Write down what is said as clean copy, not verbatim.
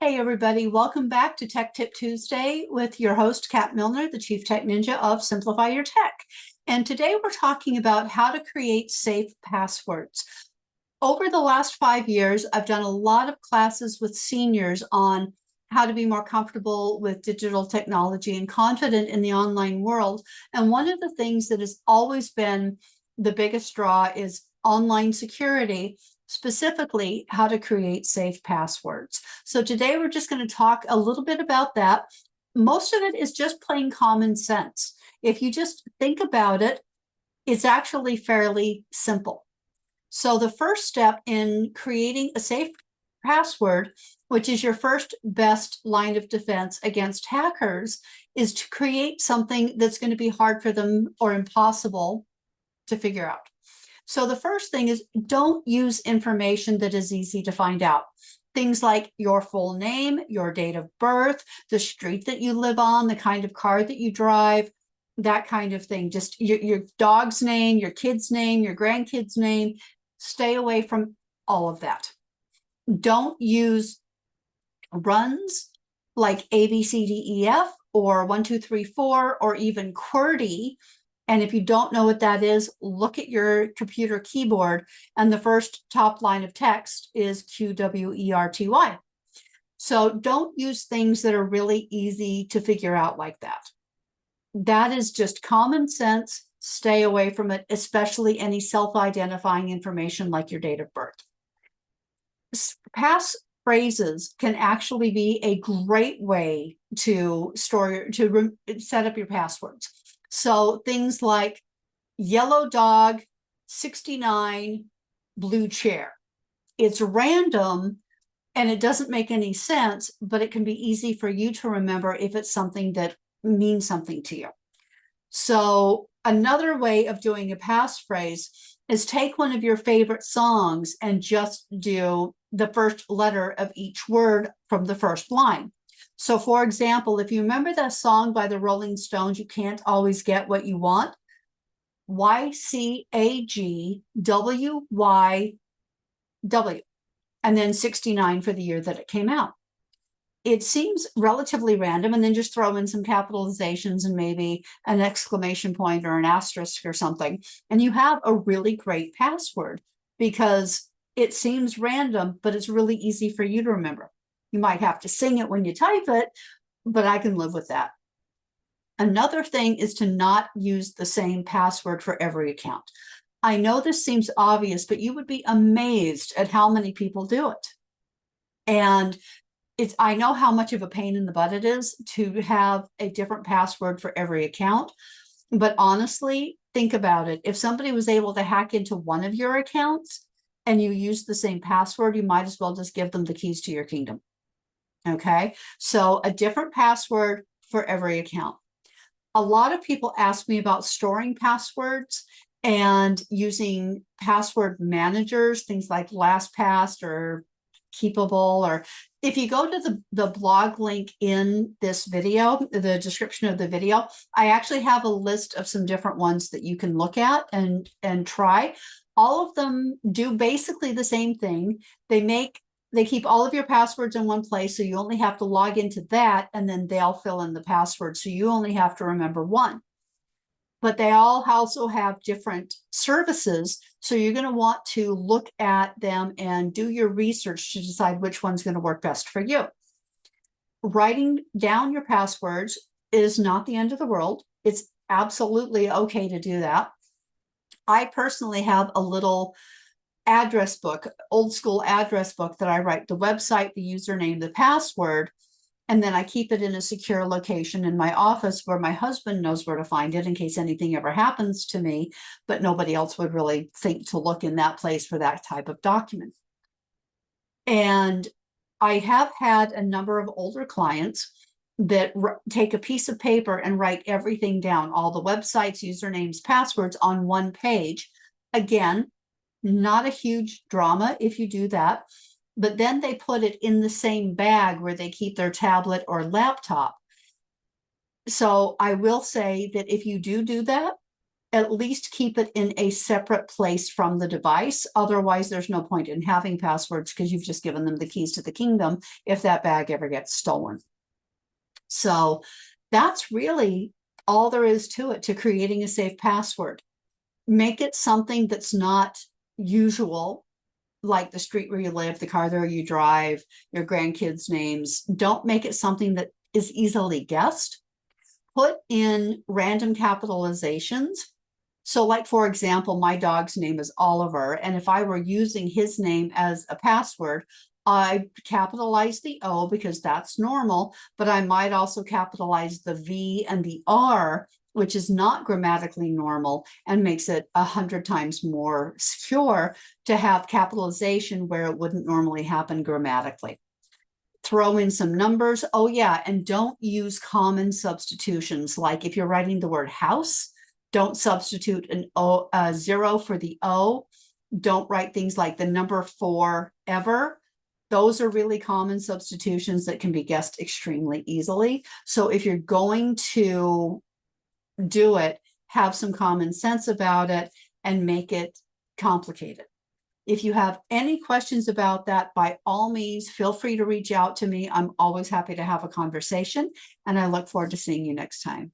Hey everybody, welcome back to Tech Tip Tuesday with your host, Kat Milner, the Chief Tech Ninja of Simplify Your Tech. And today we're talking about how to create safe passwords. Over the last 5 years, I've done a lot of classes with seniors on how to be more comfortable with digital technology and confident in the online world. And one of the things that has always been the biggest draw is online security, specifically how to create safe passwords. So today we're just going to talk a little bit about that. Most of it is just plain common sense. If you just think about it, it's actually fairly simple. So the first step in creating a safe password, which is your first best line of defense against hackers, is to create something that's going to be hard for them or impossible to figure out. So the first thing is, don't use information that is easy to find out. Things like your full name, your date of birth, the street that you live on, the kind of car that you drive, that kind of thing. Just your dog's name, your kid's name, your grandkid's name. Stay away from all of that. Don't use runs like A, B, C, D, E, F, or 1, 2, 3, 4, or even QWERTY. And if you don't know what that is, look at your computer keyboard, and the first top line of text is QWERTY. So don't use things that are really easy to figure out like that. That is just common sense. Stay away from it, especially any self-identifying information like your date of birth. Pass phrases can actually be a great way to set up your passwords. So things like yellow dog, 69, blue chair. It's random and it doesn't make any sense, but it can be easy for you to remember if it's something that means something to you. So another way of doing a passphrase is take one of your favorite songs and just do the first letter of each word from the first line. So for example, if you remember that song by the Rolling Stones, You Can't Always Get What You Want, YCAGWYW, and then 69 for the year that it came out. It seems relatively random, and then just throw in some capitalizations and maybe an exclamation point or an asterisk or something, and you have a really great password because it seems random, but it's really easy for you to remember. You might have to sing it when you type it, but I can live with that. Another thing is to not use the same password for every account. I know this seems obvious, but you would be amazed at how many people do it. And I know how much of a pain in the butt it is to have a different password for every account. But honestly, think about it. If somebody was able to hack into one of your accounts and you use the same password, you might as well just give them the keys to your kingdom. Okay, so a different password for every account. A lot of people ask me about storing passwords and using password managers, things like LastPass or Keepable. Or if you go to the blog link in this video, the description of the video, I actually have a list of some different ones that you can look at and try. All of them do basically the same thing. They keep all of your passwords in one place, so you only have to log into that, and then they'll fill in the password. So you only have to remember one. But they all also have different services, so you're going to want to look at them and do your research to decide which one's going to work best for you. Writing down your passwords is not the end of the world. It's absolutely okay to do that. I personally have a little address book, old school address book, that I write the website, the username, the password, and then I keep it in a secure location in my office where my husband knows where to find it in case anything ever happens to me, but nobody else would really think to look in that place for that type of document. And I have had a number of older clients that take a piece of paper and write everything down, all the websites, usernames, passwords on one page. Again, not a huge drama if you do that, but then they put it in the same bag where they keep their tablet or laptop. So I will say that if you do that, at least keep it in a separate place from the device. Otherwise, there's no point in having passwords because you've just given them the keys to the kingdom if that bag ever gets stolen. So that's really all there is to it, to creating a safe password. Make it something that's not usual, like the street where you live, the car there you drive, your grandkids' names. Don't make it something that is easily guessed. Put in random capitalizations. So like, for example, my dog's name is Oliver, and if I were using his name as a password, I capitalize the O because that's normal, but I might also capitalize the V and the R, which is not grammatically normal and makes it 100 times more secure to have capitalization where it wouldn't normally happen grammatically. Throw in some numbers. Oh yeah, and don't use common substitutions. Like if you're writing the word house, don't substitute an O, 0 for the O. Don't write things like the number 4 ever. Those are really common substitutions that can be guessed extremely easily. So if you're going to do it, have some common sense about it and make it complicated. If you have any questions about that, by all means, feel free to reach out to me. I'm always happy to have a conversation, and I look forward to seeing you next time.